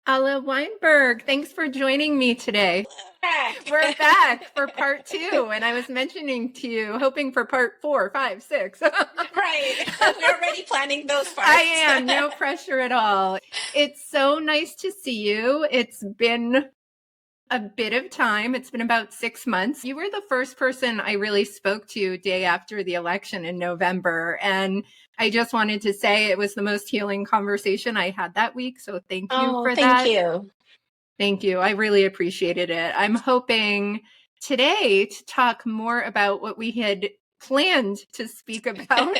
Alla Weinberg, thanks for joining me today. Back. We're back for part two, and I was mentioning to you, hoping for part 4, 5, 6. Right. We're already planning those I parts. am, no pressure at all. It's so nice to see you. It's been a bit of time. It's been about 6 months. You were the first person I really spoke to day after the election in November. And I just wanted to say it was the most healing conversation I had that week. So thank you Oh, for thank that. you. Thank you. I really appreciated it. I'm hoping today to talk more about what we had planned to speak about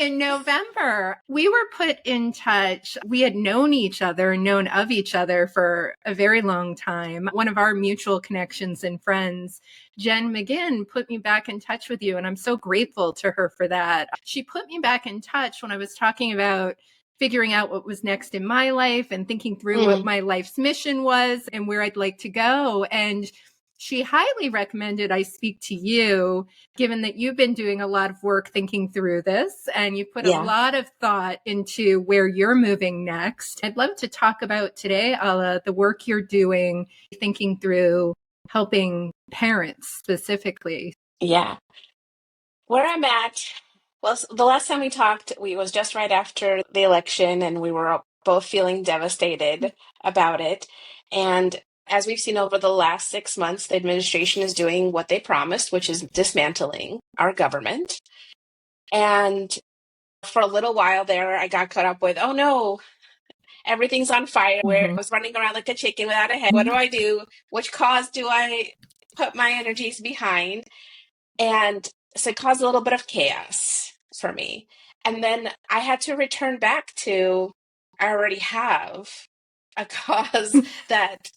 in November. We were put in touch. We had known each other, known of each other for a very long time. One of our mutual connections and friends, Jen McGinn, put me back in touch with you, and I'm so grateful to her for that. She put me back in touch when I was talking about figuring out what was next in my life and thinking through what Mm, my life's mission was and where I'd like to go. And she highly recommended I speak to you, given that you've been doing a lot of work thinking through this and you put a yeah. lot of thought into where you're moving next. I'd love to talk about today, Alla, the work you're doing, thinking through helping parents specifically. Yeah. Where I'm at, well, the last time we talked, we was just right after the election, and we were both feeling devastated about it. And as we've seen over the last 6 months, the administration is doing what they promised, which is dismantling our government. And for a little while there, I got caught up with, oh no, everything's on fire. Where I Mm-hmm. was running around like a chicken without a head. What do I do? Which cause do I put my energies behind? And so it caused a little bit of chaos for me. And then I had to return back to I already have a cause that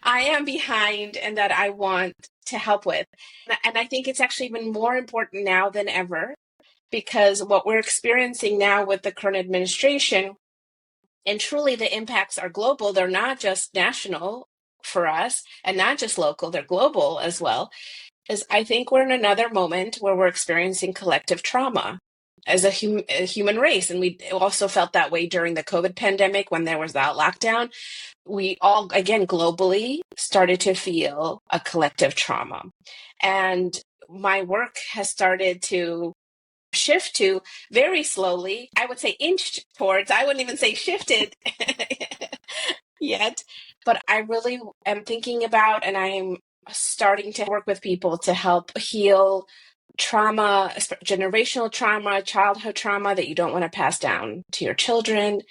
I am behind and that I want to help with. And I think it's actually even more important now than ever because what we're experiencing now with the current administration, and truly the impacts are global, they're not just national for us and not just local, they're global as well, is I think we're in another moment where we're experiencing collective trauma as a human race. And we also felt that way during the COVID pandemic when there was that lockdown. We all, again, globally started to feel a collective trauma. And my work has started to shift to very slowly, I would say inch towards, I wouldn't even say shifted yet, but I really am thinking about and I'm starting to work with people to help heal trauma, generational trauma, childhood trauma that you don't want to pass down to your children.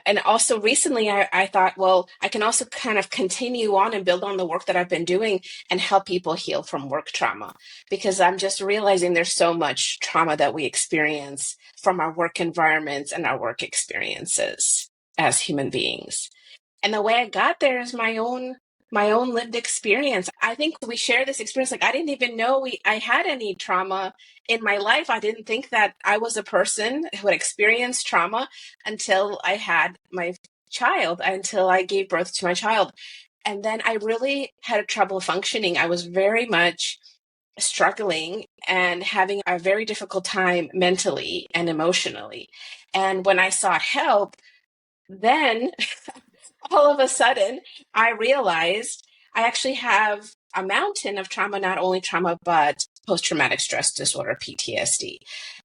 And also recently, I thought, well, I can also kind of continue on and build on the work that I've been doing and help people heal from work trauma. Because I'm just realizing there's so much trauma that we experience from our work environments and our work experiences as human beings. And the way I got there is my own lived experience. I think we share this experience. Like I didn't even know I had any trauma in my life. I didn't think that I was a person who had experienced trauma until I had my child, until I gave birth to my child. And then I really had trouble functioning. I was very much struggling and having a very difficult time mentally and emotionally. And when I sought help, then all of a sudden, I realized I actually have a mountain of trauma, not only trauma, but post traumatic stress disorder, PTSD.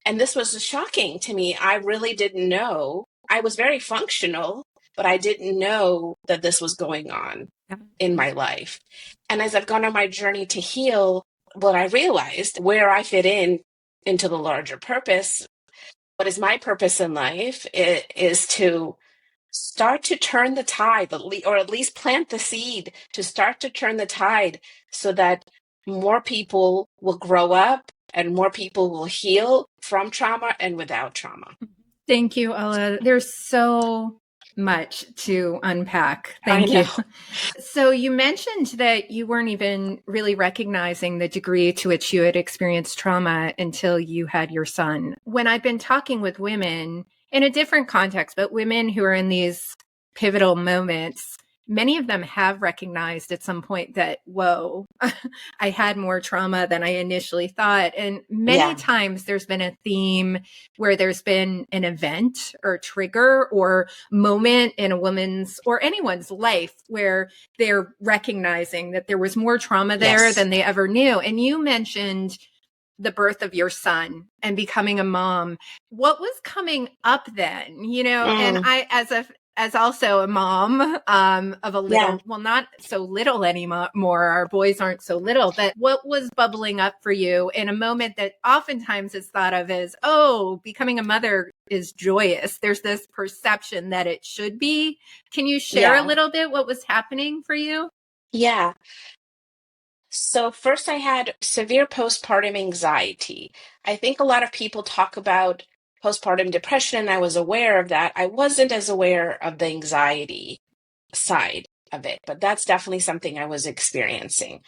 And this was shocking to me. I really didn't know. I was very functional, but I didn't know that this was going on in my life. And as I've gone on my journey to heal, what I realized where I fit in into the larger purpose, what is my purpose in life, is to start to turn the tide, or at least plant the seed to start to turn the tide so that more people will grow up and more people will heal from trauma and without trauma. Thank you, Alla. There's so much to unpack. I Thank know. you. So you mentioned that you weren't even really recognizing the degree to which you had experienced trauma until you had your son. When I've been talking with women in a different context, but women who are in these pivotal moments, many of them have recognized at some point that, whoa, I had more trauma than I initially thought. And many times there's been a theme where there's been an event or trigger or moment in a woman's or anyone's life where they're recognizing that there was more trauma there than they ever knew. And you mentioned the birth of your son and becoming a mom. What was coming up then? You know, and I, as also a mom of a little, well, not so little anymore. Our boys aren't so little, but what was bubbling up for you in a moment that oftentimes is thought of as, oh, becoming a mother is joyous. There's this perception that it should be. Can you share a little bit what was happening for you? Yeah. So first I had severe postpartum anxiety. I think a lot of people talk about postpartum depression, and I was aware of that. I wasn't as aware of the anxiety side of it, but that's definitely something I was experiencing.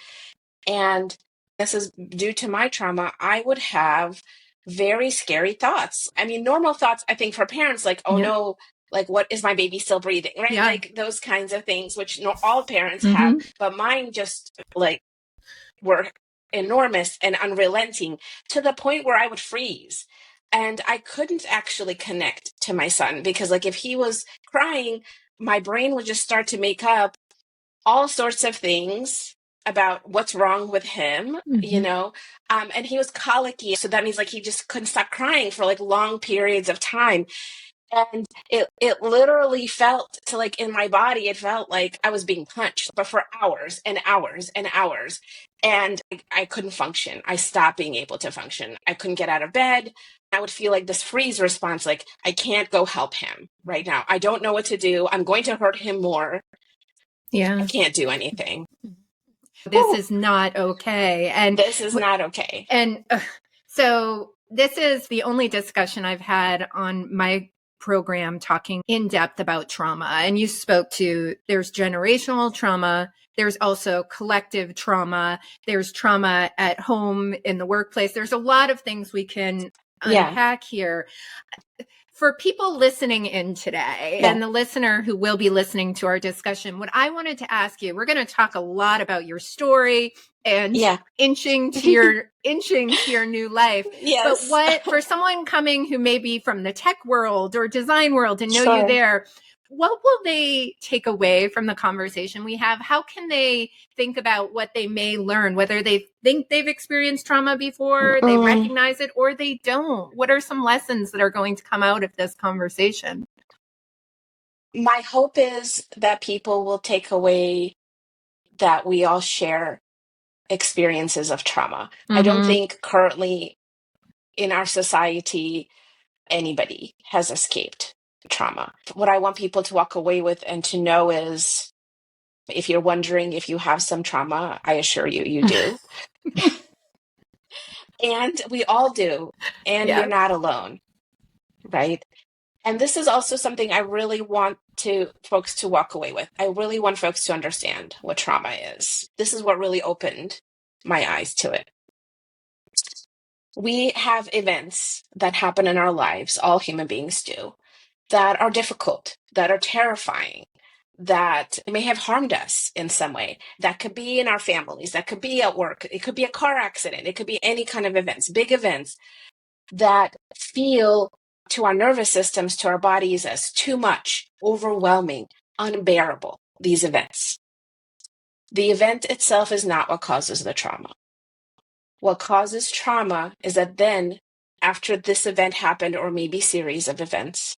And this is due to my trauma. I would have very scary thoughts. I mean, normal thoughts, I think for parents, like, oh no, like, what is my baby still breathing? Right? Like those kinds of things, which all parents have, but mine just like were enormous and unrelenting to the point where I would freeze. And I couldn't actually connect to my son because, like, if he was crying, my brain would just start to make up all sorts of things about what's wrong with him, you know? And he was colicky. So that means like he just couldn't stop crying for like long periods of time. And it literally felt to like in my body, it felt like I was being punched, but for hours and hours and hours. And I couldn't function. I stopped being able to function. I couldn't get out of bed. I would feel like this freeze response, like I can't go help him right now. I don't know what to do. I'm going to hurt him more. I can't do anything. This is not okay. And this is not okay. And so this is the only discussion I've had on my program talking in depth about trauma. And you spoke to, there's generational trauma. There's also collective trauma. There's trauma at home, in the workplace. There's a lot of things we can unpack here. For people listening in today and the listener who will be listening to our discussion, what I wanted to ask you, we're going to talk a lot about your story and inching to your new life. But what, for someone coming who may be from the tech world or design world and know you there, what will they take away from the conversation we have? How can they think about what they may learn, whether they think they've experienced trauma before, they recognize it, or they don't? What are some lessons that are going to come out of this conversation? My hope is that people will take away that we all share experiences of trauma. I don't think currently in our society anybody has escaped trauma. What I want people to walk away with and to know is, if you're wondering if you have some trauma, I assure you, you do. And we all do. And you're not alone, right? And this is also something I really want folks to walk away with. I really want folks to understand what trauma is. This is what really opened my eyes to it. We have events that happen in our lives, all human beings do, that are difficult, that are terrifying, that may have harmed us in some way. That could be in our families, that could be at work, it could be a car accident, it could be any kind of events, big events that feel to our nervous systems, to our bodies as too much, overwhelming, unbearable, these events. The event itself is not what causes the trauma. What causes trauma is that then, after this event happened, or maybe series of events,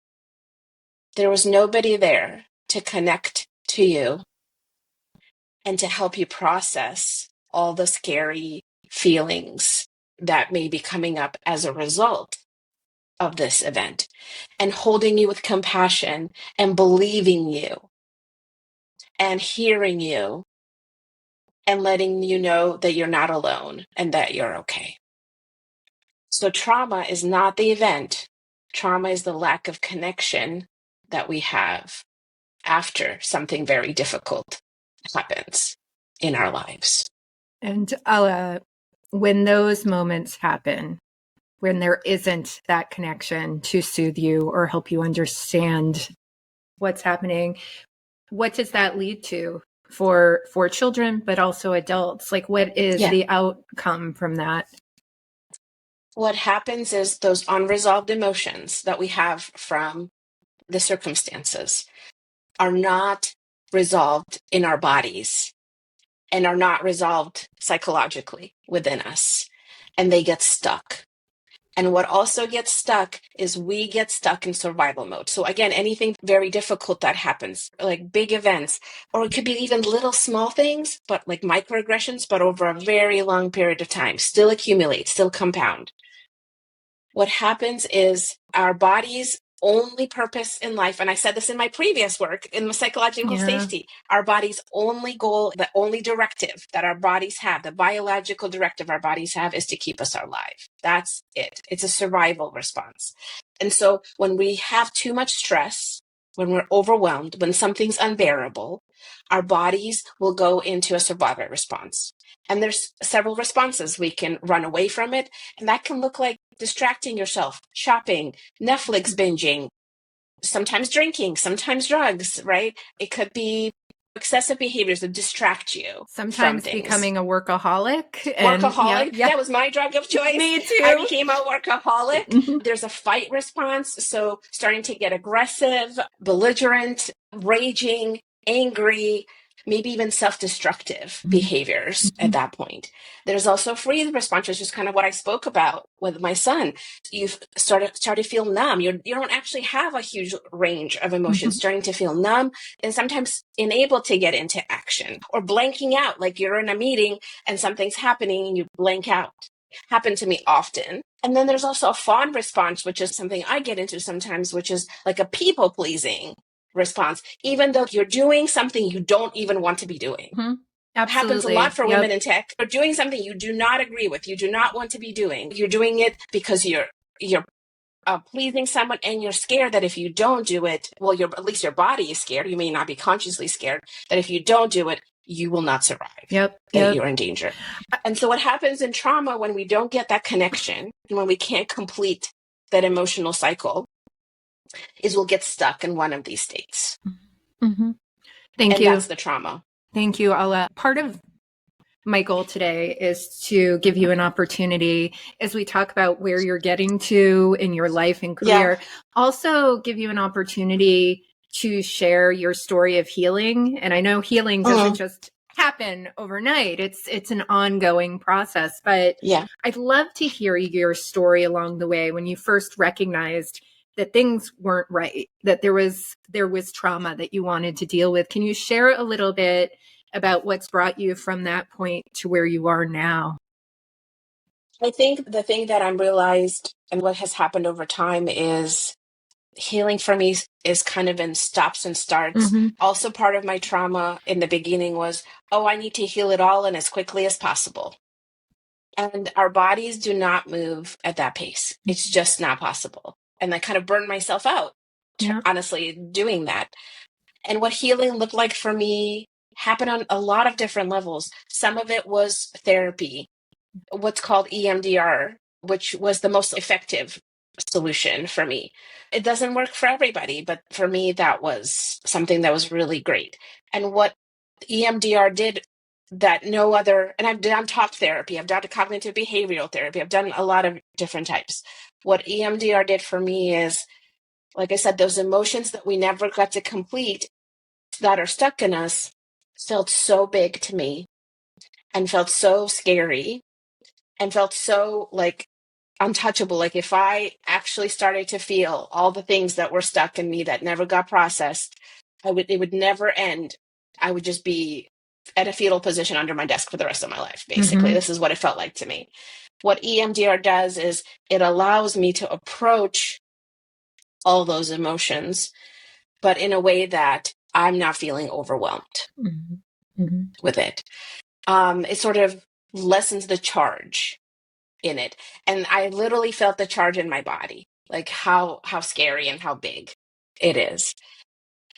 there was nobody there to connect to you and to help you process all the scary feelings that may be coming up as a result of this event, and holding you with compassion and believing you and hearing you and letting you know that you're not alone and that you're okay. So trauma is not the event. Trauma is the lack of connection that we have after something very difficult happens in our lives. And Alla, when those moments happen, when there isn't that connection to soothe you or help you understand what's happening, what does that lead to for children, but also adults? Like, what is the outcome from that? What happens is those unresolved emotions that we have from the circumstances are not resolved in our bodies and are not resolved psychologically within us, and they get stuck. And what also gets stuck is we get stuck in survival mode. So again, anything very difficult that happens, like big events, or it could be even little small things, but like microaggressions, but over a very long period of time, still accumulate, still compound. What happens is our body's only purpose in life, and I said this in my previous work in the psychological safety, our body's only goal, the only directive that our bodies have, the biological directive our bodies have, is to keep us alive. That's it. It's a survival response. And so when we have too much stress, when we're overwhelmed, when something's unbearable, our bodies will go into a survival response. And there's several responses. We can run away from it, and that can look like distracting yourself, shopping, Netflix binging, sometimes drinking, sometimes drugs, right? It could be excessive behaviors that distract you sometimes from things. Becoming a workaholic. Workaholic. That was my drug of choice. Me too. I became a workaholic. There's a fight response. So starting to get aggressive, belligerent, raging, angry, maybe even self-destructive behaviors at that point. There's also freeze response, which is kind of what I spoke about with my son. You've start to feel numb. You don't actually have a huge range of emotions, starting to feel numb and sometimes unable to get into action, or blanking out, like you're in a meeting and something's happening and you blank out. Happened to me often. And then there's also a fawn response, which is something I get into sometimes, which is like a people pleasing response, even though you're doing something you don't even want to be doing. It happens a lot for women in tech. You're doing something you do not agree with, you do not want to be doing. You're doing it because you're pleasing someone, and you're scared that if you don't do it, well, at least your body is scared. You may not be consciously scared that if you don't do it, you will not survive. That you're in danger. And so what happens in trauma when we don't get that connection, and when we can't complete that emotional cycle, is we'll get stuck in one of these states. Thank you. That's the trauma. Thank you, Alla. Part of my goal today is to give you an opportunity, as we talk about where you're getting to in your life and career, also give you an opportunity to share your story of healing. And I know healing doesn't just happen overnight. It's an ongoing process, but I'd love to hear your story along the way when you first recognized that things weren't right, that there was trauma that you wanted to deal with. Can you share a little bit about what's brought you from that point to where you are now? I think the thing that I'm realized and what has happened over time is healing for me is kind of in stops and starts. Also, part of my trauma in the beginning was, I need to heal it all and as quickly as possible. And our bodies do not move at that pace. It's just not possible. And I kind of burned myself out, honestly, doing that. And what healing looked like for me happened on a lot of different levels. Some of it was therapy, what's called EMDR, which was the most effective solution for me. It doesn't work for everybody, but for me, that was something that was really great. And what EMDR did that no other, and I've done talk therapy, I've done cognitive behavioral therapy, I've done a lot of different types. What EMDR did for me is, like I said, those emotions that we never got to complete that are stuck in us felt so big to me and felt so scary and felt so like untouchable. Like if I actually started to feel all the things that were stuck in me that never got processed, it would never end. I would just be at a fetal position under my desk for the rest of my life. Basically, this is what it felt like to me. What EMDR does is it allows me to approach all those emotions, but in a way that I'm not feeling overwhelmed with it. It sort of lessens the charge in it. And I literally felt the charge in my body, like how scary and how big it is.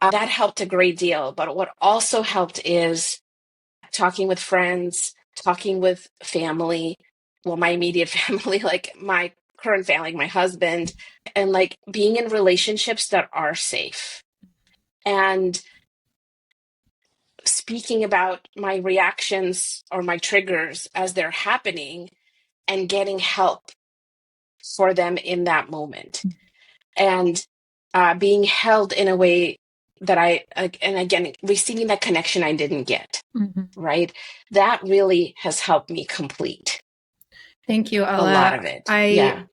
That helped a great deal. But what also helped is talking with friends, talking with family, well, my immediate family, like my current family, my husband, and like being in relationships that are safe. And speaking about my reactions or my triggers as they're happening and getting help for them in that moment. And being held in a way that and again, receiving that connection I didn't get, right? That really has helped me complete Thank you, a lot Alla. of it. Yeah.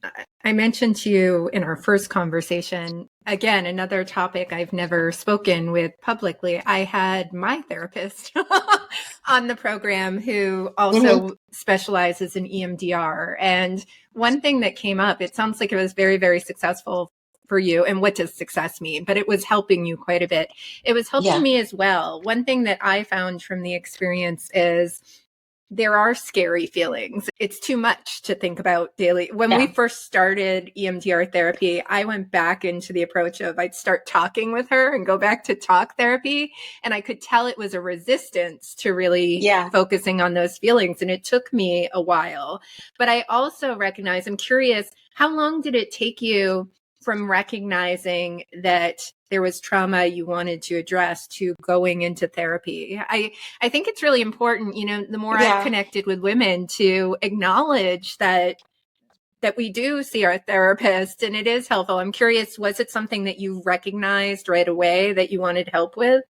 I mentioned to you in our first conversation, again, another topic I've never spoken with publicly. I had my therapist on the program who also specializes in EMDR. And one thing that came up, it sounds like it was very, very successful for you. And what does success mean? But it was helping you quite a bit. It was helping me as well. One thing that I found from the experience is there are scary feelings. It's too much to think about daily. When we first started EMDR therapy, I went back into the approach of I'd start talking with her and go back to talk therapy. And I could tell it was a resistance to really focusing on those feelings. And it took me a while. But I also recognize, I'm curious, how long did it take you from recognizing that there was trauma you wanted to address to going into therapy? I think it's really important, the more I've connected with women to acknowledge that we do see our therapist and it is helpful. I'm curious, was it something that you recognized right away that you wanted help with?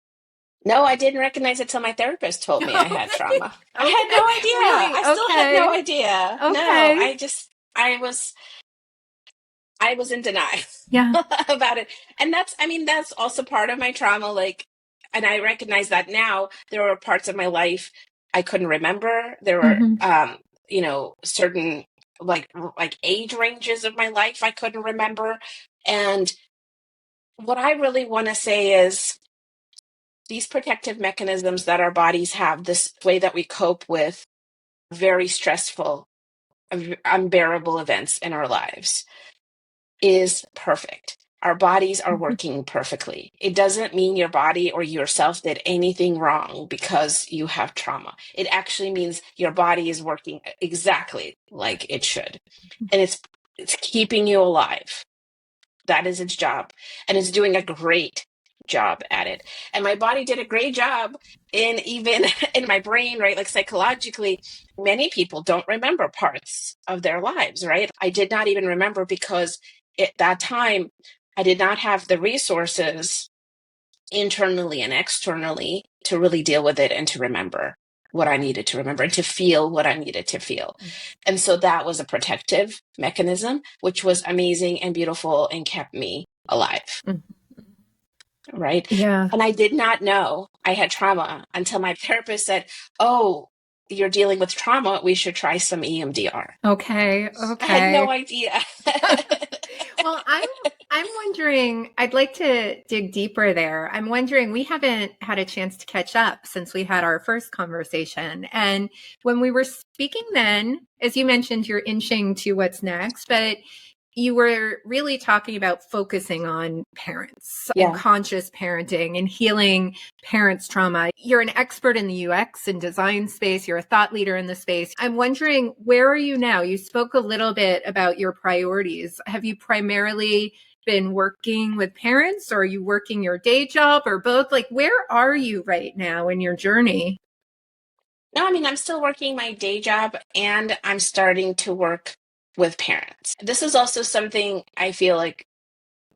No, I didn't recognize it till my therapist told me I had trauma. I had no idea. Really? I still had no idea. Okay. No, I was in denial Yeah. about it. And that's also part of my trauma. Like, and I recognize that now there were parts of my life I couldn't remember. There were, certain like age ranges of my life I couldn't remember. And what I really want to say is these protective mechanisms that our bodies have, this way that we cope with very stressful, unbearable events in our lives, is perfect. Our bodies are working perfectly. It doesn't mean your body or yourself did anything wrong because you have trauma. It actually means your body is working exactly like it should. And it's keeping you alive. That is its job. And it's doing a great job at it. And my body did a great job even in my brain, right? Like psychologically, many people don't remember parts of their lives, right? I did not even remember because at that time, I did not have the resources internally and externally to really deal with it and to remember what I needed to remember and to feel what I needed to feel. And so that was a protective mechanism, which was amazing and beautiful and kept me alive. Right? Yeah. And I did not know I had trauma until my therapist said, "Oh, you're dealing with trauma. We should try some EMDR." Okay. I had no idea. Well, I'm wondering, I'd like to dig deeper there. I'm wondering, we haven't had a chance to catch up since we had our first conversation. And when we were speaking then, as you mentioned, you're inching to what's next, but you were really talking about focusing on parents and conscious parenting and healing parents' trauma. You're an expert in the UX and design space. You're a thought leader in the space. I'm wondering, where are you now? You spoke a little bit about your priorities. Have you primarily been working with parents, or are you working your day job, or both? Like, where are you right now in your journey? No, I'm still working my day job and I'm starting to work with parents. This is also something I feel like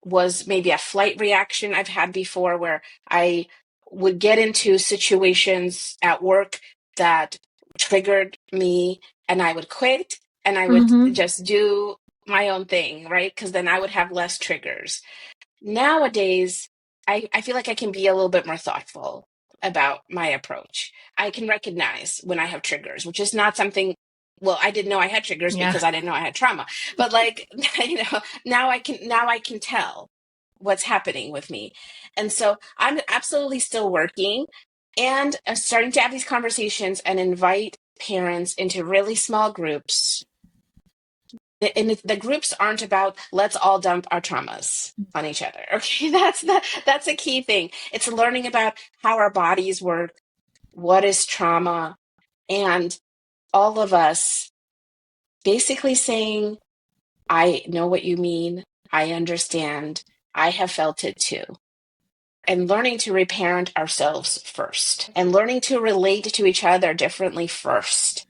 was maybe a flight reaction I've had before, where I would get into situations at work that triggered me and I would quit and I would just do my own thing, right? Because then I would have less triggers. Nowadays, I feel like I can be a little bit more thoughtful about my approach. I can recognize when I have triggers, which is not something, well, I didn't know I had triggers because I didn't know I had trauma. But like, now I can tell what's happening with me. And so I'm absolutely still working and starting to have these conversations and invite parents into really small groups. And the groups aren't about let's all dump our traumas on each other. Okay, that's a key thing. It's learning about how our bodies work, what is trauma, and all of us basically saying, I know what you mean. I understand. I have felt it too. and learning to reparent ourselves first and learning to relate to each other differently first.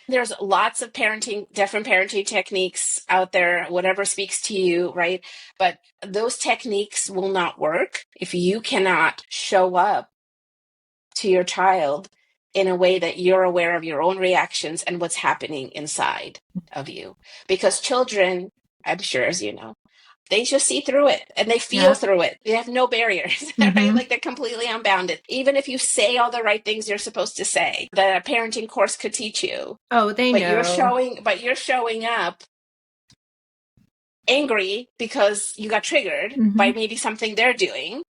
There's lots of different parenting techniques out there, whatever speaks to you, right? But those techniques will not work if you cannot show up to your child in a way that you're aware of your own reactions and what's happening inside of you. Because children, I'm sure, as you know, they just see through it and they feel through it. They have no barriers, right? Like they're completely unbounded. Even if you say all the right things you're supposed to say, that a parenting course could teach you. Oh, they know. You're showing up angry because you got triggered by maybe something they're doing,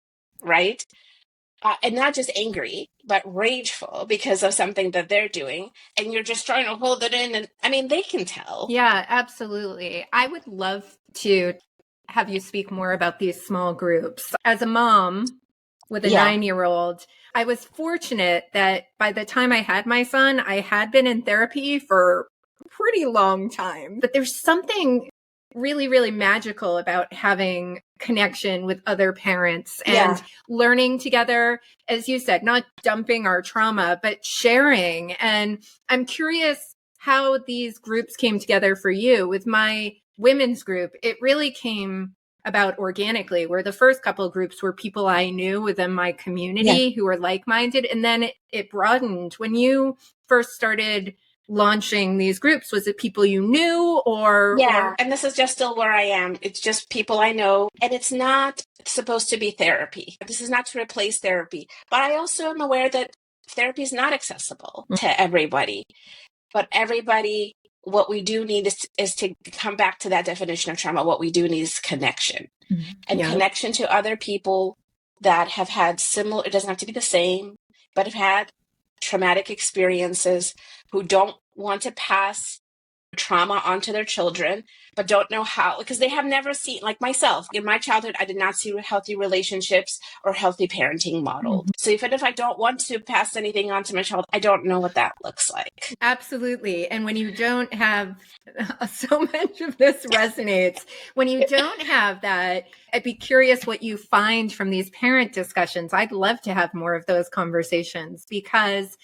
right? And not just angry, but rageful because of something that they're doing. And you're just trying to hold it in. And I mean, they can tell. Yeah, absolutely. I would love to have you speak more about these small groups. As a mom with a 9-year-old, I was fortunate that by the time I had my son, I had been in therapy for a pretty long time. But there's something really, really magical about having connection with other parents and learning together, as you said, not dumping our trauma, but sharing. And I'm curious how these groups came together for you. With my women's group, it really came about organically, where the first couple of groups were people I knew within my community who were like-minded. And then it broadened. When you first started launching these groups, was it people you knew or and this is just still where I am. It's just people I know, and it's not supposed to be therapy. This is not to replace therapy, but I also am aware that therapy is not accessible to everybody. But everybody, what we do need is to come back to that definition of trauma. What we do need is connection, and connection to other people that have had similar, it doesn't have to be the same, but have had traumatic experiences, who don't want to pass trauma onto their children, but don't know how, because they have never seen, like myself, in my childhood, I did not see healthy relationships or healthy parenting models. So even if I don't want to pass anything on to my child, I don't know what that looks like. Absolutely. And when you don't have, so much of this resonates, when you don't have that, I'd be curious what you find from these parent discussions. I'd love to have more of those conversations, because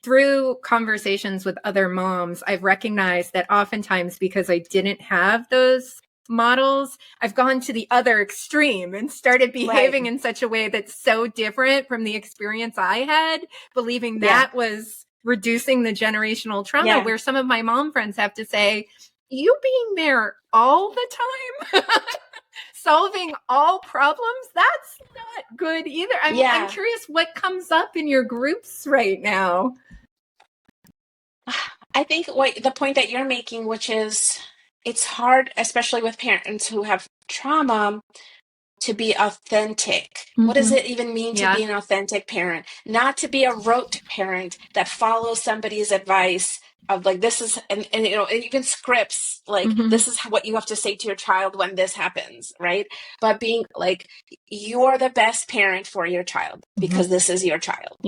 through conversations with other moms, I've recognized that oftentimes, because I didn't have those models, I've gone to the other extreme and started behaving in such a way that's so different from the experience I had, believing that was reducing the generational trauma, where some of my mom friends have to say, you being there all the time, solving all problems, that's not good either. I'm curious what comes up in your groups right now. I think the point that you're making, which is it's hard, especially with parents who have trauma, to be authentic. What does it even mean to be an authentic parent? Not to be a rote parent that follows somebody's advice of like, this is, and you know, and even scripts, like, this is what you have to say to your child when this happens, right? But being like, you're the best parent for your child because this is your child.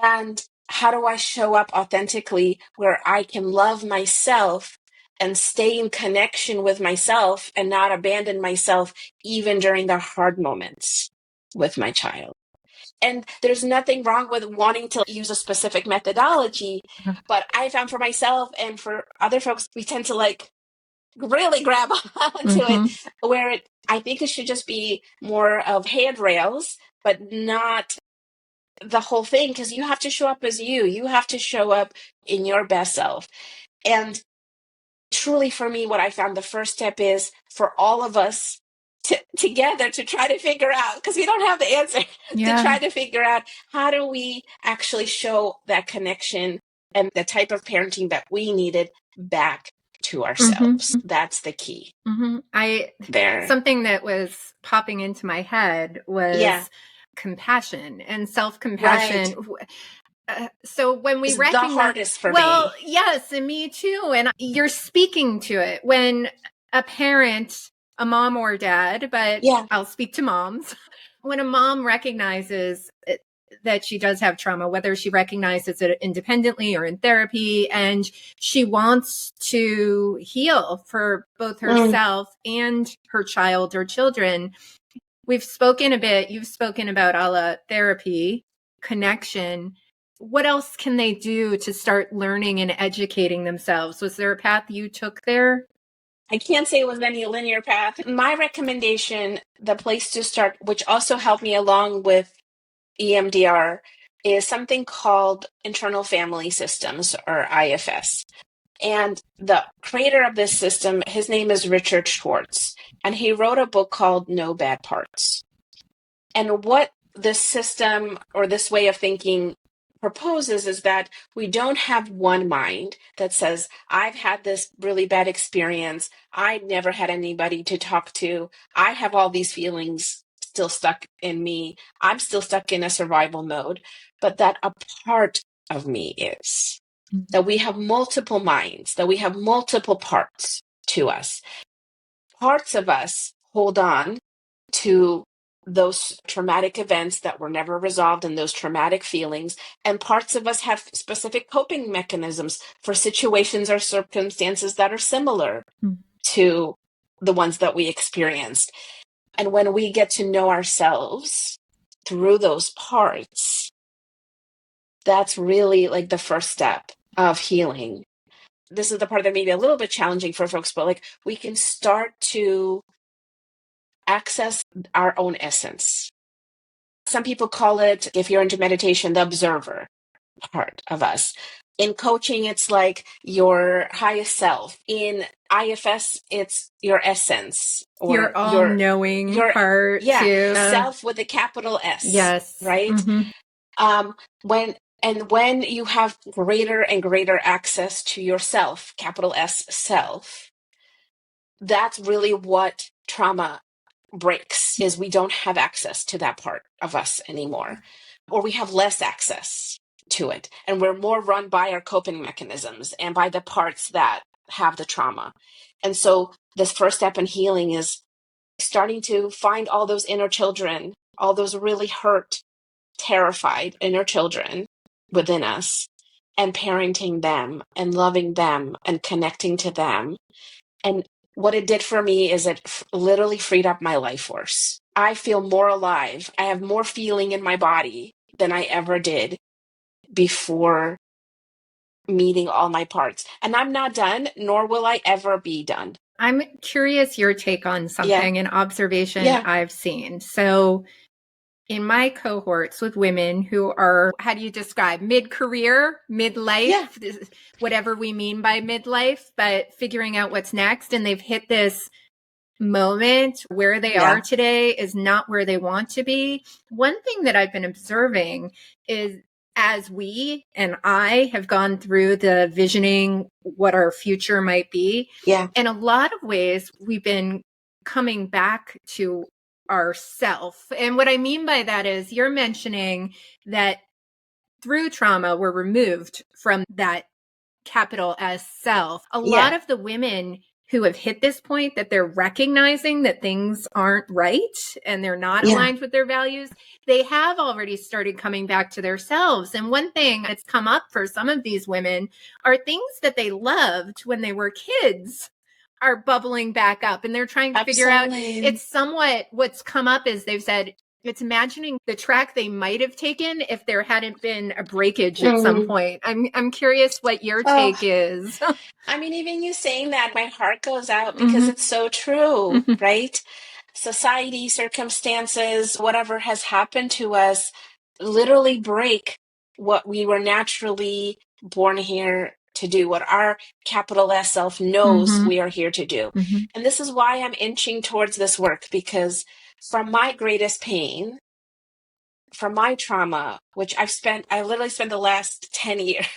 And how do I show up authentically where I can love myself and stay in connection with myself and not abandon myself even during the hard moments with my child? And there's nothing wrong with wanting to use a specific methodology, but I found for myself and for other folks, we tend to like really grab onto it, where I think it should just be more of handrails, but not the whole thing, because you have to show up as you have to show up in your best self. And truly, for me, what I found the first step is for all of us together to try to figure out, because we don't have the answer, to try to figure out how do we actually show that connection and the type of parenting that we needed back to ourselves. That's the key. Something that was popping into my head was compassion and self-compassion. So when we recognize, the hardest for me. Yes, and me too. And you're speaking to it when a parent, a mom or dad, but I'll speak to moms. When a mom recognizes that she does have trauma, whether she recognizes it independently or in therapy, and she wants to heal for both herself and her child or children, We've spoken a bit, you've spoken about Alla therapy, connection. What else can they do to start learning and educating themselves? Was there a path you took there? I can't say it was any linear path. My recommendation, the place to start, which also helped me along with EMDR, is something called Internal Family Systems, or IFS. And the creator of this system, his name is Richard Schwartz, and he wrote a book called No Bad Parts. And what this system or this way of thinking proposes is that we don't have one mind that says, I've had this really bad experience. I never had anybody to talk to. I have all these feelings still stuck in me. I'm still stuck in a survival mode, but that a part of me is. That we have multiple minds, that we have multiple parts to us. Parts of us hold on to those traumatic events that were never resolved and those traumatic feelings. And parts of us have specific coping mechanisms for situations or circumstances that are similar to the ones that we experienced. And when we get to know ourselves through those parts, that's really like the first step of healing. This is the part that may be a little bit challenging for folks, but like we can start to access our own essence. Some people call it, if you're into meditation, the observer part of us. In coaching, it's like your highest self. In IFS, it's your essence, or your all-knowing part. Yeah, self with a capital S. Yes. Right? Mm-hmm. When you have greater and greater access to yourself, capital S self, that's really what trauma breaks, is we don't have access to that part of us anymore, or we have less access to it. And we're more run by our coping mechanisms and by the parts that have the trauma. And so this first step in healing is starting to find all those inner children, all those really hurt, terrified inner children within us, and parenting them and loving them and connecting to them. And what it did for me is it literally freed up my life force. I feel more alive. I have more feeling in my body than I ever did before meeting all my parts. And I'm not done, nor will I ever be done. I'm curious your take on something, an observation I've seen. So in my cohorts with women who are, how do you describe, mid-career, midlife, whatever we mean by midlife, but figuring out what's next, and they've hit this moment where they are today is not where they want to be. One thing that I've been observing is, as we and I have gone through the visioning what our future might be, in a lot of ways, we've been coming back to ourself. And what I mean by that is, you're mentioning that through trauma, we're removed from that capital S self. A lot of the women who have hit this point that they're recognizing that things aren't right and they're not aligned with their values, they have already started coming back to themselves. And one thing that's come up for some of these women are things that they loved when they were kids are bubbling back up, and they're trying to figure out. It's somewhat what's come up is they've said it's imagining the track they might have taken if there hadn't been a breakage at some point. I'm curious what your take is. I mean, even you saying that, my heart goes out because it's so true, right? Society, circumstances, whatever has happened to us literally break what we were naturally born here to do, what our capital S self knows we are here to do. And this is why I'm inching towards this work, because from my greatest pain, from my trauma, which I literally spent the last 10 years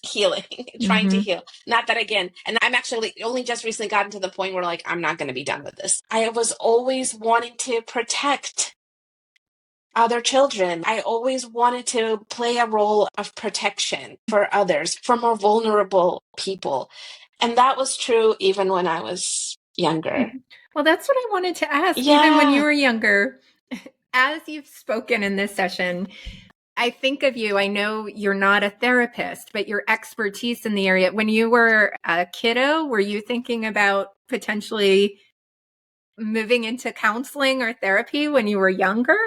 healing, trying to heal. Not that again, and I'm actually only just recently gotten to the point where like, I'm not going to be done with this. I was always wanting to protect other children. I always wanted to play a role of protection for others, for more vulnerable people. And that was true even when I was younger. Well, that's what I wanted to ask. Even when you were younger, as you've spoken in this session, I think of you, I know you're not a therapist, but your expertise in the area. When you were a kiddo, were you thinking about potentially moving into counseling or therapy when you were younger?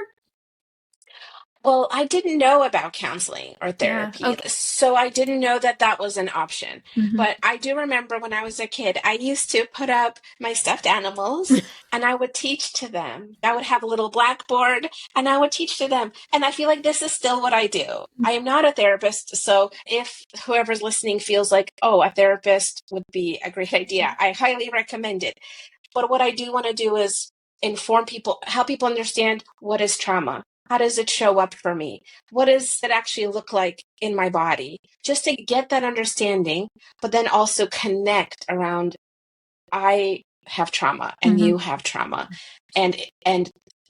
Well, I didn't know about counseling or Yeah. therapy, Okay. so I didn't know that that was an option. Mhm. But I do remember when I was a kid, I used to put up my stuffed animals and I would teach to them. I would have a little blackboard and I would teach to them. And I feel like this is still what I do. I am not a therapist, so if whoever's listening feels like, oh, a therapist would be a great idea, I highly recommend it. But what I do want to do is inform people, help people understand what is trauma. How does it show up for me? What does it actually look like in my body? Just to get that understanding, but then also connect around I have trauma and you have trauma. And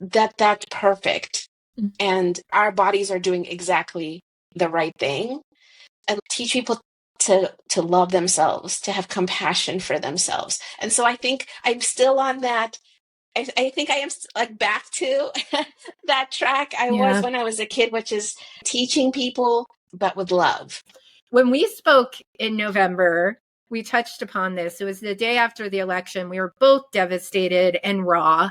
that's perfect. And our bodies are doing exactly the right thing. And teach people to love themselves, to have compassion for themselves. And so I think I'm still on that. I think I am like back to that track I was when I was a kid, which is teaching people, but with love. When we spoke in November, we touched upon this. It was the day after the election. We were both devastated and raw.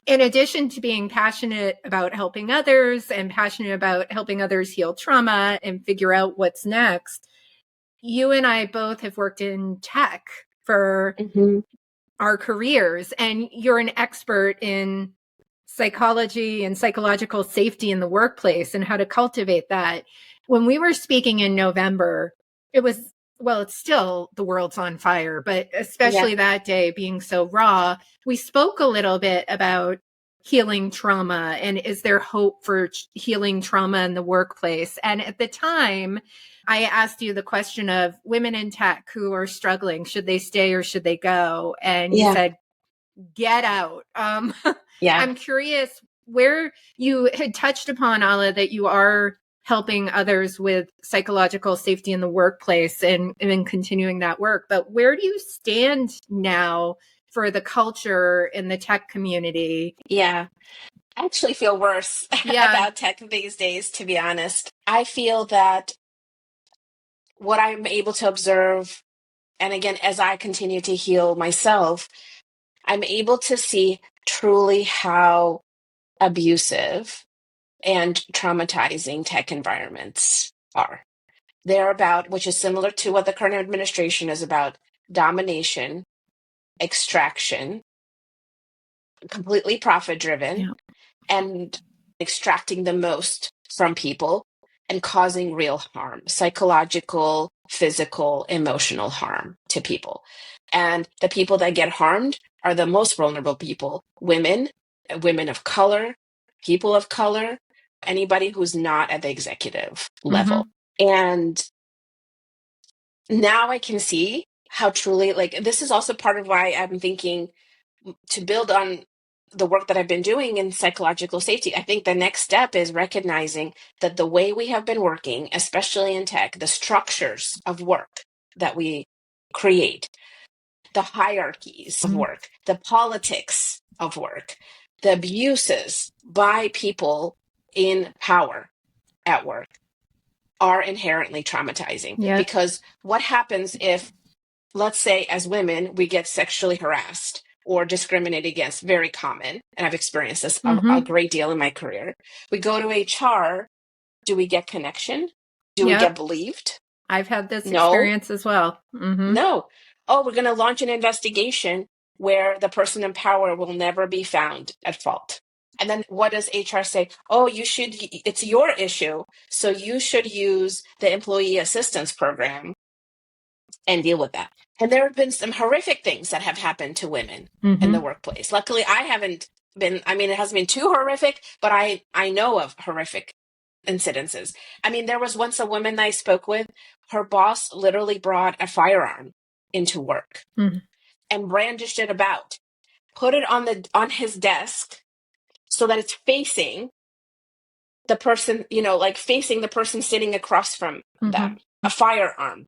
In addition to being passionate about helping others and passionate about helping others heal trauma and figure out what's next, you and I both have worked in tech for our careers, and you're an expert in psychology and psychological safety in the workplace and how to cultivate that. When we were speaking in November, it was, well, it's still the world's on fire, but especially that day being so raw, we spoke a little bit about healing trauma and is there hope for healing trauma in the workplace? And at the time, I asked you the question of women in tech who are struggling, should they stay or should they go? And you said, get out. I'm curious where you had touched upon, Alla, that you are helping others with psychological safety in the workplace and continuing that work. But where do you stand now for the culture in the tech community? Yeah. I actually feel worse about tech these days, to be honest. I feel that what I'm able to observe, and again, as I continue to heal myself, I'm able to see truly how abusive and traumatizing tech environments are. They're about, which is similar to what the current administration is about, domination, extraction, completely profit driven, and extracting the most from people and causing real harm, psychological, physical, emotional harm to people. And the people that get harmed are the most vulnerable people: women, women of color, people of color, anybody who's not at the executive level. And now I can see how truly, like, this is also part of why I'm thinking to build on the work that I've been doing in psychological safety. I think the next step is recognizing that the way we have been working, especially in tech, the structures of work that we create, the hierarchies of work, the politics of work, the abuses by people in power at work are inherently traumatizing. Because what happens if, let's say, as women, we get sexually harassed or discriminated against, very common, and I've experienced this a great deal in my career. We go to HR, do we get connection? Do we get believed? I've had this experience as well. No. Oh, we're going to launch an investigation where the person in power will never be found at fault. And then what does HR say? Oh, it's your issue, so you should use the employee assistance program and deal with that. And there have been some horrific things that have happened to women in the workplace. Luckily, I haven't been, I mean, it hasn't been too horrific, but I know of horrific incidences. I mean, there was once a woman I spoke with, her boss literally brought a firearm into work and brandished it about, put it on his desk so that it's facing the person, like facing the person sitting across from them, a firearm.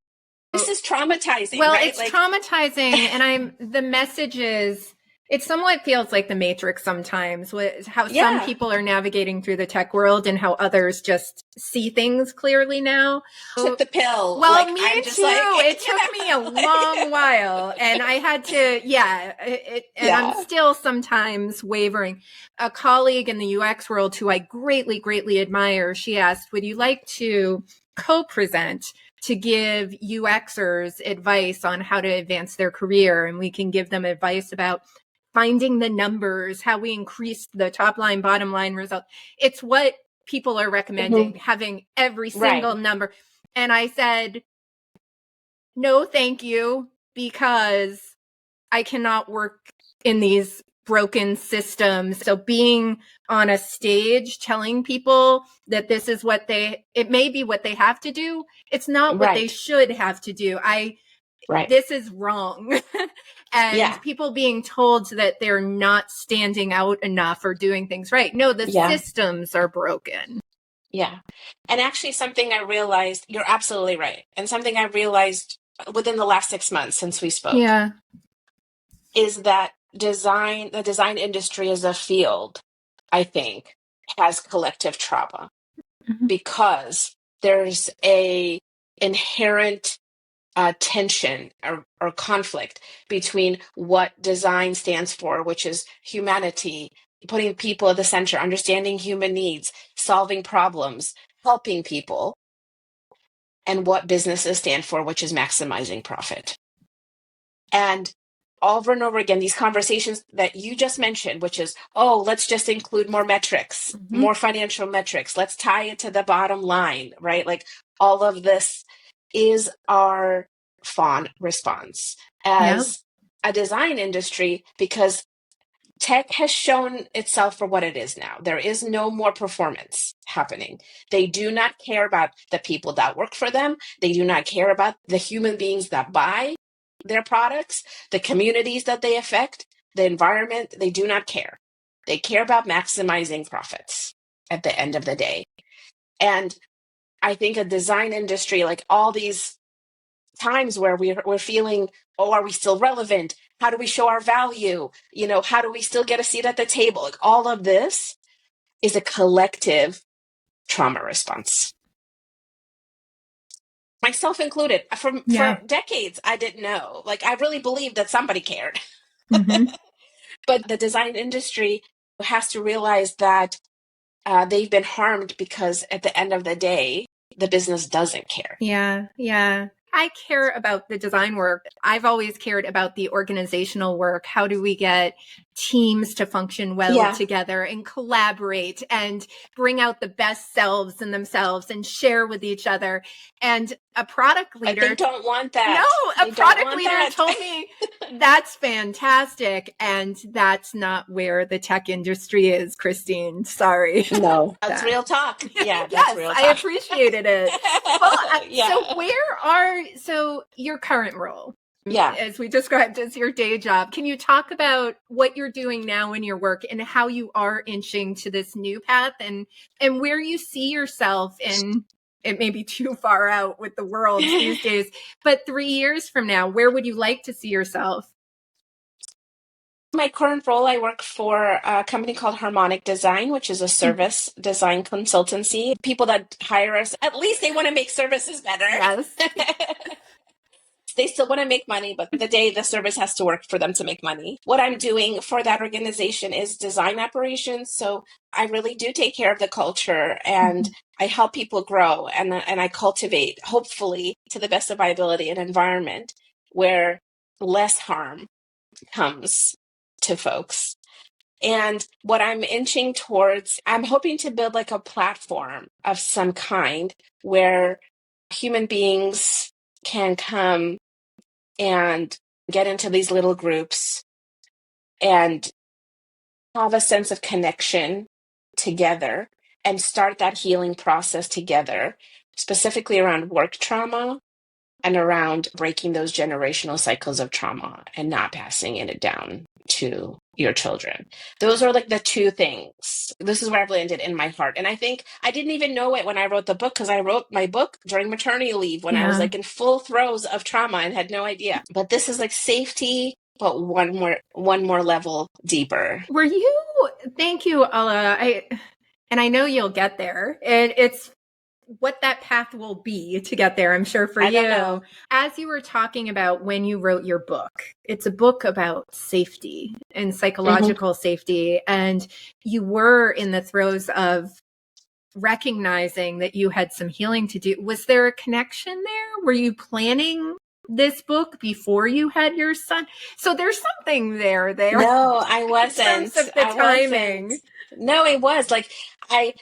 This is traumatizing, well, right? it's traumatizing. And the message is, It somewhat feels like the Matrix sometimes, how some Yeah. people are navigating through the tech world and how others just see things clearly now. Took the pill. Well, Like, me I'm just too. like, It took me a long while, and I had to, and I'm still sometimes wavering. A colleague in the UX world who I greatly, greatly admire, she asked, would you like to co-present to give UXers advice on how to advance their career? And we can give them advice about finding the numbers, how we increase the top line, bottom line result. It's what people are recommending, having every single number. And I said, no, thank you, because I cannot work in these broken systems. So being on a stage telling people that this is what it may be what they have to do. It's not what they should have to do. This is wrong. And people being told that they're not standing out enough or doing things right. No, the systems are broken. Yeah. And actually something I realized, you're absolutely right. And something I realized within the last 6 months since we spoke is that the design industry as a field, I think, has collective trauma because there's a inherent tension or conflict between what design stands for, which is humanity, putting people at the center, understanding human needs, solving problems, helping people, and what businesses stand for, which is maximizing profit. And over and over again, these conversations that you just mentioned, which is, oh, let's just include more metrics, more financial metrics. Let's tie it to the bottom line, right? Like all of this is our fawn response as a design industry, because tech has shown itself for what it is now. There is no more performance happening. They do not care about the people that work for them. They do not care about the human beings that buy their products, the communities that they affect, the environment. They do not care. They care about maximizing profits at the end of the day. And I think a design industry, like all these times where we're feeling, oh, are we still relevant? How do we show our value? You know, how do we still get a seat at the table? Like all of this is a collective trauma response. Myself included. For decades, I didn't know. Like, I really believed that somebody cared. But the design industry has to realize that they've been harmed because at the end of the day, the business doesn't care. Yeah. I care about the design work. I've always cared about the organizational work. How do we get teams to function well together and collaborate and bring out the best selves in themselves and share with each other? And a product leader... But they don't want that. No, a product leader told me that's fantastic. And that's not where the tech industry is, Christine. Sorry. No, that's real talk. Yeah, that's real talk. I appreciated it. Well, so your current role, as we described as your day job, can you talk about what you're doing now in your work and how you are inching to this new path and where you see yourself in? It may be too far out with the world these days, but 3 years from now, where would you like to see yourself? My current role, I work for a company called Harmonic Design, which is a service design consultancy. People that hire us, at least they want to make services better. Yes. They still want to make money, but the day the service has to work for them to make money. What I'm doing for that organization is design operations. So I really do take care of the culture and I help people grow and I cultivate, hopefully, to the best of my ability, an environment where less harm comes to folks. And what I'm inching towards, I'm hoping to build like a platform of some kind where human beings can come and get into these little groups and have a sense of connection together and start that healing process together, specifically around work trauma and around breaking those generational cycles of trauma and not passing it down to your children. Those are like the two things. This is where I've landed in my heart. And I think I didn't even know it when I wrote the book, because I wrote my book during maternity leave when I was like in full throes of trauma and had no idea. But this is like safety but one more level deeper. Thank you, Alla. I know you'll get there. And it's what that path will be to get there, I'm sure, for I you. don't know. As you were talking about when you wrote your book, it's a book about safety and psychological safety. And you were in the throes of recognizing that you had some healing to do. Was there a connection there? Were you planning this book before you had your son? So there's something there. No, I In terms wasn't. of the I wasn't. timing. No, it was like I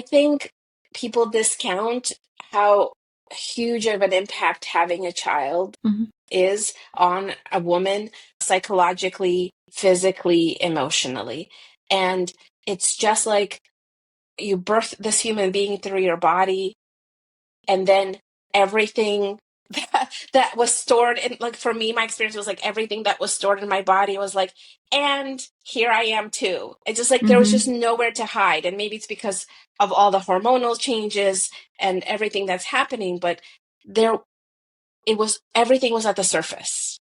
think people discount how huge of an impact having a child is on a woman psychologically, physically, emotionally. And it's just like you birth this human being through your body, and then everything that was stored in, like, for me, my experience was like everything that was stored in my body was like, and here I am too. It's just like there was just nowhere to hide. And maybe it's because of all the hormonal changes and everything that's happening, but there it was, everything was at the surface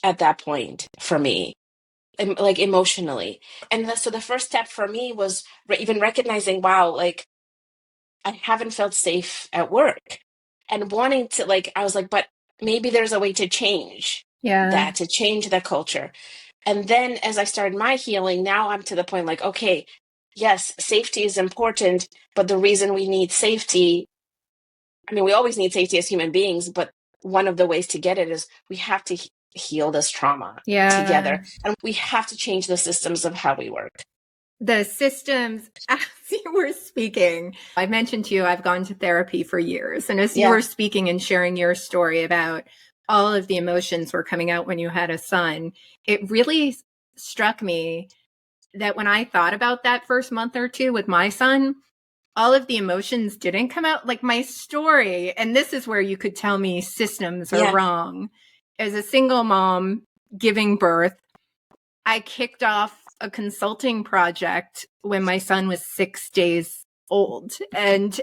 at that point for me, like emotionally. And so the first step for me was even recognizing, wow, like I haven't felt safe at work, and wanting to, like, I was like, but maybe there's a way to change that, to change the culture. And then as I started my healing, now I'm to the point like, okay, yes, safety is important, but the reason we need safety, I mean, we always need safety as human beings, but one of the ways to get it is we have to heal this trauma together. And we have to change the systems of how we work. The systems, as you were speaking, I mentioned to you, I've gone to therapy for years. And as you were speaking and sharing your story about all of the emotions were coming out when you had a son, it really struck me that when I thought about that first month or two with my son, all of the emotions didn't come out. Like my story, and this is where you could tell me systems are wrong. As a single mom giving birth, I kicked off a consulting project when my son was 6 days old. And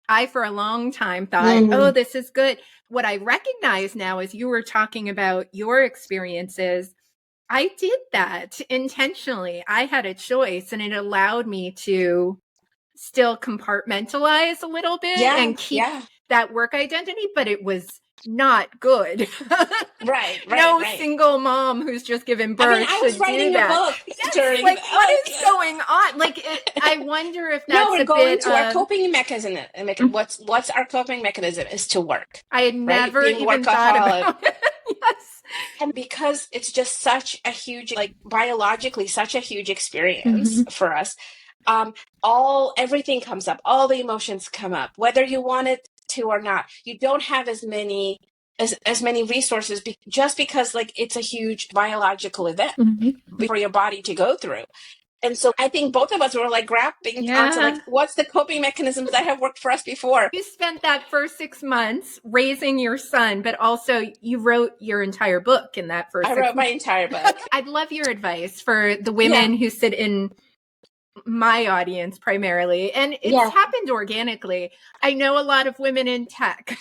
I, for a long time, thought, oh, this is good. What I recognize now, as you were talking about your experiences, I did that intentionally. I had a choice, and it allowed me to still compartmentalize a little bit and keep that work identity, but it was not good. Right. No single mom who's just given birth. I mean, I was writing a book during. Like, what is going on? Like, I wonder if that's we're a going bit to our coping mechanism. What's our coping mechanism is to work. I had never even thought about it. Yes. And because it's just such a huge, like biologically, such a huge experience for us. Everything comes up, all the emotions come up, whether you want it to or not. You don't have as many resources just because, like, it's a huge biological event for your body to go through. And so I think both of us were like grabbing onto, like, what's the coping mechanisms that have worked for us before? You spent that first 6 months raising your son, but also you wrote your entire book in that first 6 months. I wrote my entire book. I'd love your advice for the women who sit in my audience primarily, and it's happened organically. I know a lot of women in tech.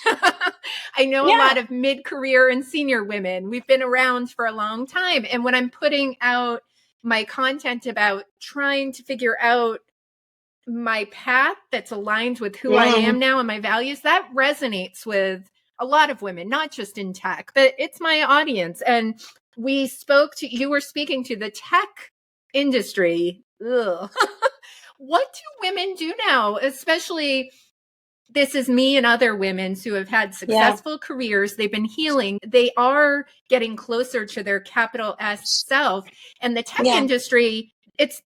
I know a lot of mid-career and senior women. We've been around for a long time. And when I'm putting out my content about trying to figure out my path that's aligned with who I am now and my values, that resonates with a lot of women, not just in tech, but it's my audience. And you were speaking to the tech industry. Ugh. What do women do now? Especially, this is me and other women who have had successful careers. They've been healing. They are getting closer to their capital S self. And the tech industry,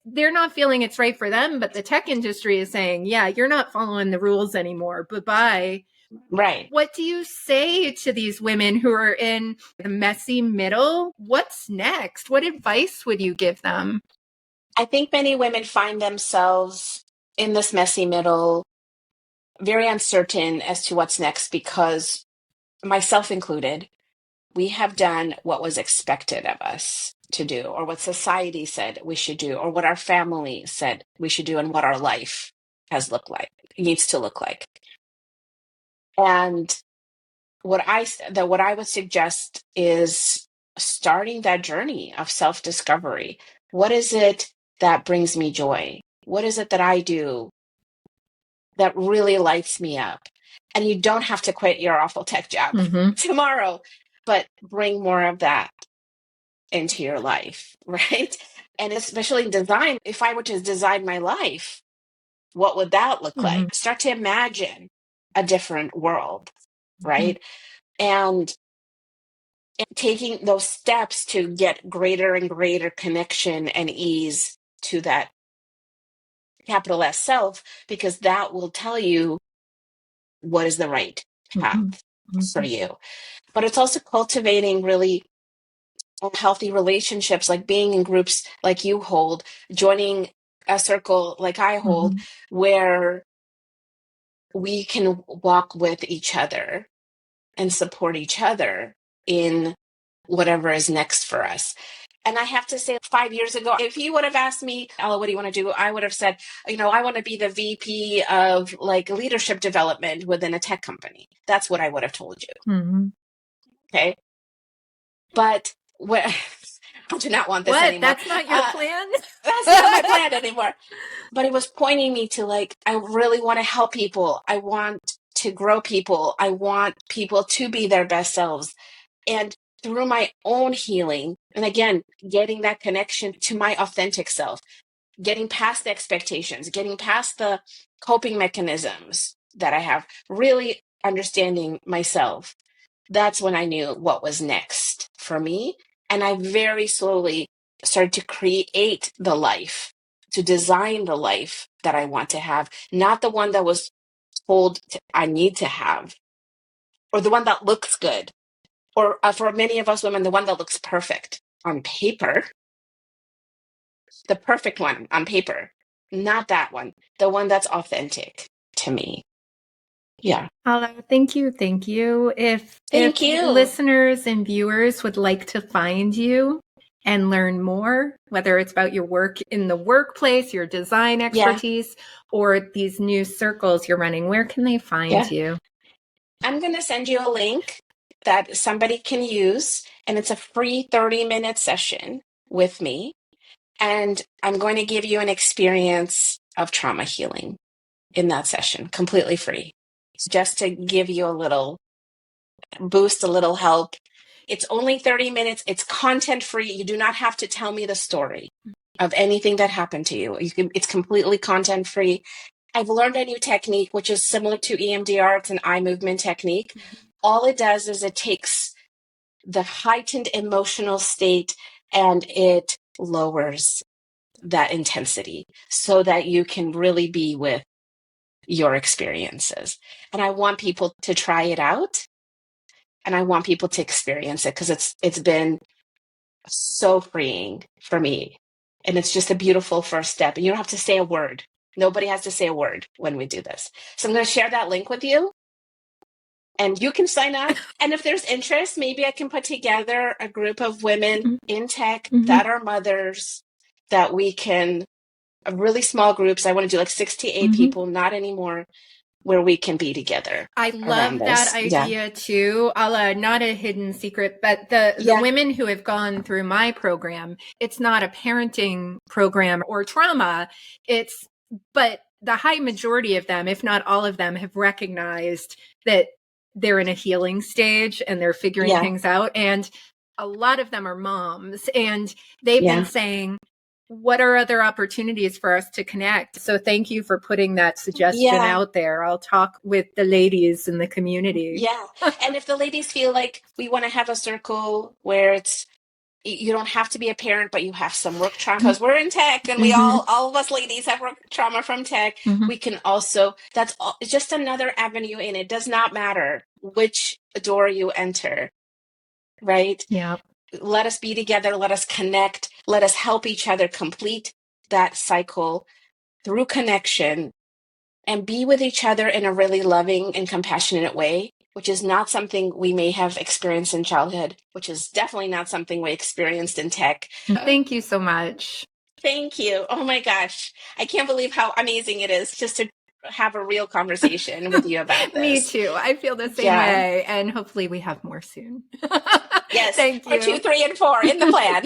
they're not feeling it's right for them, but the tech industry is saying, yeah, you're not following the rules anymore. Bye-bye. Right. What do you say to these women who are in the messy middle? What's next? What advice would you give them? I think many women find themselves in this messy middle, very uncertain as to what's next, because, myself included, we have done what was expected of us to do, or what society said we should do, or what our family said we should do, and what our life needs to look like. And what I would suggest is starting that journey of self-discovery. What is it that brings me joy? What is it that I do that really lights me up? And you don't have to quit your awful tech job tomorrow, but bring more of that into your life, right? And especially in design, if I were to design my life, what would that look like? Start to imagine a different world, right? And taking those steps to get greater and greater connection and ease to that capital S self, because that will tell you what is the right path for you. But it's also cultivating really healthy relationships, like being in groups like you hold, joining a circle like I hold, where we can walk with each other and support each other in whatever is next for us. And I have to say, 5 years ago, if you would have asked me, Alla, what do you want to do? I would have said, I want to be the VP of like leadership development within a tech company. That's what I would have told you. Okay. But I do not want this anymore. That's not your plan? That's not my plan anymore. But it was pointing me to like, I really want to help people. I want to grow people. I want people to be their best selves. And through my own healing, and again, getting that connection to my authentic self, getting past the expectations, getting past the coping mechanisms that I have, really understanding myself, that's when I knew what was next for me. And I very slowly started to create the life, to design the life that I want to have, not the one that was told I need to have, or the one that looks good, or for many of us women, the one that looks perfect on paper, the perfect one on paper, not that one, the one that's authentic to me. Yeah. Alla, thank you. Thank you. If listeners and viewers would like to find you and learn more, whether it's about your work in the workplace, your design expertise, or these new circles you're running, where can they find you? I'm going to send you a link that somebody can use, and it's a free 30-minute session with me. And I'm going to give you an experience of trauma healing in that session, completely free, just to give you a little boost, a little help. It's only 30 minutes. It's content free. You do not have to tell me the story of anything that happened to you. It's completely content free. I've learned a new technique, which is similar to EMDR. It's an eye movement technique. All it does is it takes the heightened emotional state and it lowers that intensity so that you can really be with your experiences. And I want people to try it out, and I want people to experience it, because it's been so freeing for me. And it's just a beautiful first step. And you don't have to say a word. Nobody has to say a word when we do this. So I'm going to share that link with you, and you can sign up. And if there's interest, maybe I can put together a group of women in tech that are mothers, that we can, really small groups. I want to do like 6 to 8 people, not anymore, where we can be together. I love that idea too. Alla, not a hidden secret, but the women who have gone through my program, it's not a parenting program or trauma. But the high majority of them, if not all of them, have recognized that they're in a healing stage and they're figuring things out. And a lot of them are moms, and they've been saying, what are other opportunities for us to connect? So thank you for putting that suggestion out there. I'll talk with the ladies in the community. Yeah. And if the ladies feel like we want to have a circle where it's, you don't have to be a parent, but you have some work trauma, because we're in tech and we all of us ladies have work trauma from tech. We can also, it's just another avenue in. It does not matter which door you enter, right? Yeah. Let us be together. Let us connect. Let us help each other complete that cycle through connection, and be with each other in a really loving and compassionate way, which is not something we may have experienced in childhood, which is definitely not something we experienced in tech. Thank you so much. Thank you. Oh my gosh. I can't believe how amazing it is just to have a real conversation with you about this. Me too. I feel the same Yeah. way. And hopefully we have more soon. Yes. Thank Part you. 2, 3, and 4 in the plan.